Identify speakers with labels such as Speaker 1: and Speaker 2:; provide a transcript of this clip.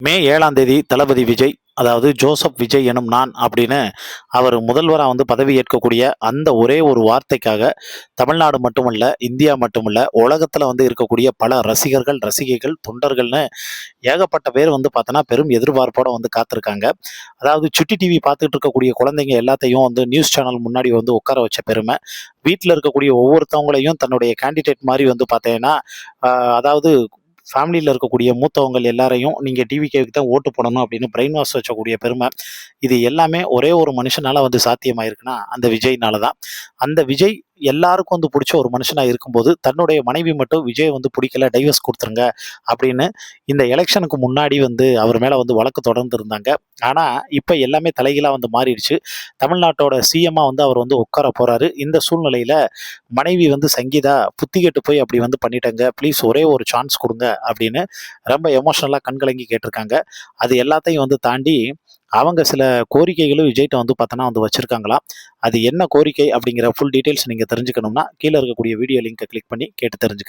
Speaker 1: மே 7ஆம் தேதி தளபதி விஜய், அதாவது ஜோசப் விஜய் எனும் நான் அப்படின்னு அவர் முதல்வரா பதவி ஏற்கக்கூடிய அந்த ஒரே ஒரு வார்த்தைக்காக தமிழ்நாடு மட்டுமல்ல, இந்தியா மட்டுமல்ல, உலகத்துல இருக்கக்கூடிய பல ரசிகர்கள், ரசிகைகள், தொண்டர்கள்னு ஏகப்பட்ட பேர் பார்த்தோன்னா பெரும் எதிர்பார்ப்போட காத்திருக்காங்க. அதாவது சுட்டி டிவி பார்த்துட்டு இருக்கக்கூடிய குழந்தைங்க எல்லாத்தையும் நியூஸ் சேனல் முன்னாடி உட்கார வச்ச பெருமை, வீட்ல இருக்கக்கூடிய ஒவ்வொருத்தவங்களையும் தன்னுடைய கேண்டிடேட் மாரி பார்த்தீங்கன்னா, அதாவது ஃபேமிலியில இருக்கக்கூடிய மூத்தவங்கள் எல்லாரையும் நீங்க டிவிகேக்கு தான் ஓட்டு போடணும் அப்படின்னு பிரெயின் வாஷ் வச்சக்கூடிய பெருமை. இது எல்லாமே ஒரே ஒரு மனுஷனால சாத்தியமாயிருக்குன்னா, அந்த விஜய்னால தான். அந்த விஜய் எல்லாருக்கும் புடிச்ச ஒரு மனுஷனா இருக்கும்போது, தன்னுடைய மனைவி மட்டும் விஜய் பிடிக்கல, டைவர்ஸ் குடுத்துருங்க அப்படின்னு இந்த எலக்ஷனுக்கு முன்னாடி அவர் மேல வழக்கு தொடர்ந்து இருந்தாங்க. ஆனா, இப்ப எல்லாமே தலைகீழா மாறிடுச்சு. தமிழ்நாட்டோட சிஎம்மா அவர் உட்கார போறாரு. இந்த சூழ்நிலையில மனைவி சங்கீதா புத்தி கெட்டு போய் அப்படி பண்ணிட்டேங்க. ப்ளீஸ் ஒரே ஒரு சான்ஸ் குடுங்க அப்படின்னு ரொம்ப எமோஷனலா கண்கலங்கி கேட்டிருக்காங்க. அது எல்லாத்தையும் தாண்டி அவங்க சில கோரிக்கைகளும் விஜய்ட்ட பார்த்தோன்னா வச்சிருக்காங்களாம். அது என்ன கோரிக்கை அப்படிங்கிற ஃபுல் டீட்டெயில்ஸ் நீங்க தெரிஞ்சுக்கணும்னா, கீழ இருக்கக்கூடிய வீடியோ லிங்க்க கிளிக் பண்ணி கேட்டு தெரிஞ்சுக்கங்க.